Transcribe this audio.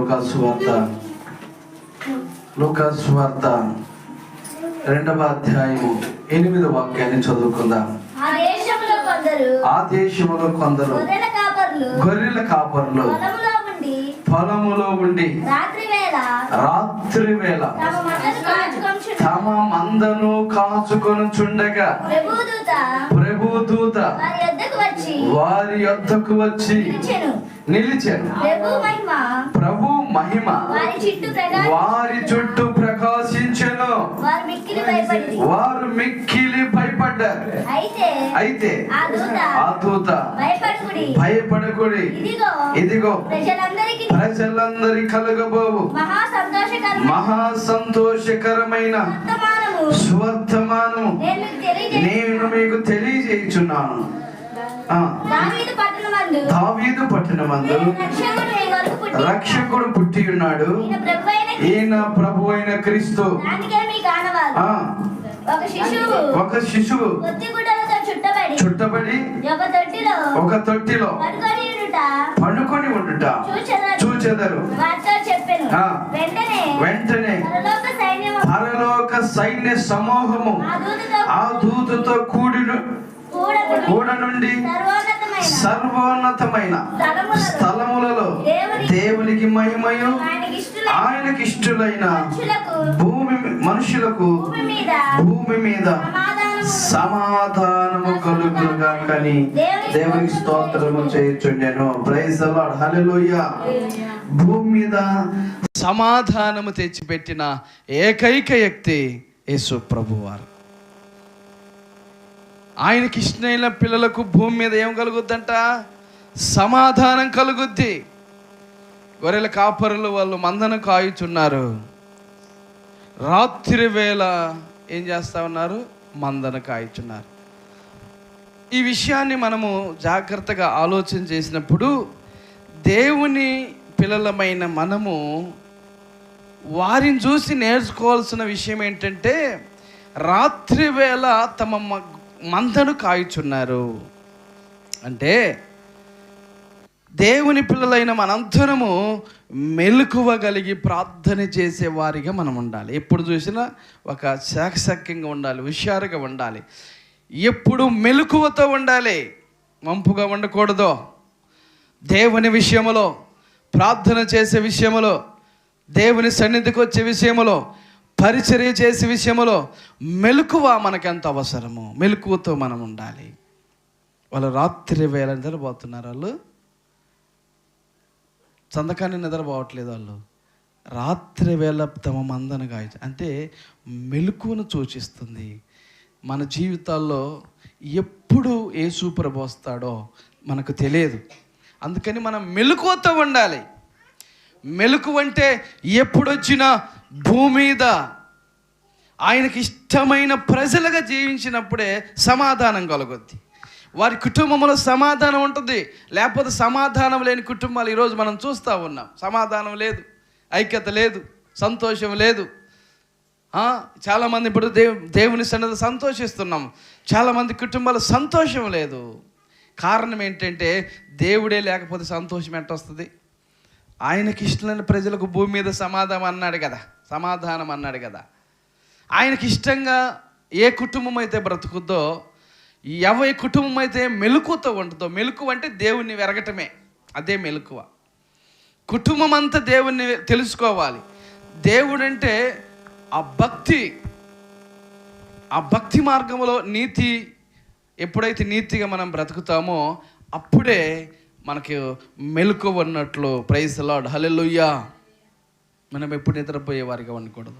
లూకాసు సువార్త 2వ అధ్యాయము 8వ వాక్యాన్ని చదువుకుందాం. ఆ దేశములో కొందరు గొర్రెల కాపరులు పొలములో ఉండి రాత్రి వేళ తమ మందను కాచుకొని చుండగా ప్రభుదూత వారి యొద్దకు వచ్చి నిలిచెను. ప్రభు మహిమ వారి చుట్టూ ప్రకాశించెను. వారు మిక్కిలి భయపడ్డారు. అయితే ఆ దూత భయపడకుడి, ఇదిగో ప్రజలందరి కలుగబోవు మహా సంతోషకరమైన సువర్తమానము నేను మీకు తెలియజేయుచున్నాను. దావీదు పట్టణమందు రక్షకుడు పుట్టి ఉన్నాడు. ఈయన ప్రభు అయిన క్రీస్తు. ఒక శిశువు చుట్టబడి ఒక తొట్టిలో పండుకొని ఉండుట చూచెదరు. వెంటనే పరలోక సైన్య సమూహము ఆ దూతతో కూడ నుండి సర్వోన్నతమైన స్థలములలో దేవునికి మహిమయు ఆయనకి ఇష్టలైన మనుషులకు భూమి మీద సమాధానము కలుగుగాకని దేవునికి స్తోత్రము చేయుచుండెను. ప్రైజ్ ది లార్డ్, హల్లెలూయా. భూమి మీద సమాధానము తెచ్చిపెట్టిన ఏకైక వ్యక్తి యేసు ప్రభువారు. ఆయనకి ఇష్టమైన పిల్లలకు భూమి మీద ఏం కలుగుద్దంట? సమాధానం కలుగుద్ది. గొర్రెల కాపరులు వాళ్ళు మందను కాయుచున్నారు. రాత్రి వేళ ఏం చేస్తా ఉన్నారు? మందను కాయుచున్నారు. ఈ విషయాన్ని మనము జాగ్రత్తగా ఆలోచన చేసినప్పుడు దేవుని పిల్లలమైన మనము వారిని చూసి నేర్చుకోవాల్సిన విషయం ఏంటంటే, రాత్రి వేళ తమ మందను కాయుచున్నారు అంటే దేవుని పిల్లలైన మనందరము మెలకువగలిగి ప్రార్థన చేసే వారిగా మనం ఉండాలి. ఎప్పుడు చూసినా ఒక చాకచక్యంగా ఉండాలి, హుషారుగా ఉండాలి, ఎప్పుడు మెలకువతో ఉండాలి, వంపుగా ఉండకూడదు. దేవుని విషయంలో, ప్రార్థన చేసే విషయంలో, దేవుని సన్నిధికి వచ్చే విషయంలో, పరిచర్య చేసే విషయంలో మెలకువ మనకెంత అవసరమో మెలకువతో మనం ఉండాలి. వాళ్ళు రాత్రి వేళ నిద్రపోతున్నారు. వాళ్ళు సందకాన్ని నిద్రపోవట్లేదు. వాళ్ళు రాత్రి వేళ తమ మందను కాయచ్చు అంటే మెలకువను సూచిస్తుంది. మన జీవితాల్లో ఎప్పుడు యేసు ప్రభు వస్తాడో మనకు తెలియదు. అందుకని మనం మెలకువతో ఉండాలి. మెలకువ అంటే ఎప్పుడొచ్చినా భూమి మీద ఆయనకి ఇష్టమైన ప్రజలుగా జీవించినప్పుడే సమాధానం కలుగుద్ది. వారి కుటుంబంలో సమాధానం ఉంటుంది. లేకపోతే సమాధానం లేని కుటుంబాలు ఈరోజు మనం చూస్తూ ఉన్నాం. సమాధానం లేదు, ఐక్యత లేదు, సంతోషం లేదు. చాలామంది ఇప్పుడు దేవుని సన్నిధిలో సంతోషిస్తున్నాం. చాలామంది కుటుంబాలు సంతోషం లేదు. కారణం ఏంటంటే దేవుడే లేకపోతే సంతోషం ఎట్ట వస్తుంది? ఆయనకి ఇష్టమైన ప్రజలకు భూమి మీద సమాధానం అన్నాడు కదా. ఆయనకి ఇష్టంగా ఏ కుటుంబం అయితే బ్రతుకుద్దో, ఏ కుటుంబం అయితే మెలకువతో ఉంటుందో, మెలకువ అంటే దేవుణ్ణి వెరగటమే, అదే మెలకువ. కుటుంబం అంతా దేవుణ్ణి తెలుసుకోవాలి. దేవుడంటే ఆ భక్తి మార్గంలో నీతి, ఎప్పుడైతే నీతిగా మనం బ్రతుకుతామో అప్పుడే మనకి మెలకువ ఉన్నట్లు. ప్రైజ్ ది లార్డ్, హల్లెలూయా. మనం ఎప్పుడు నిద్రపోయే వారిగా ఉండకూడదు.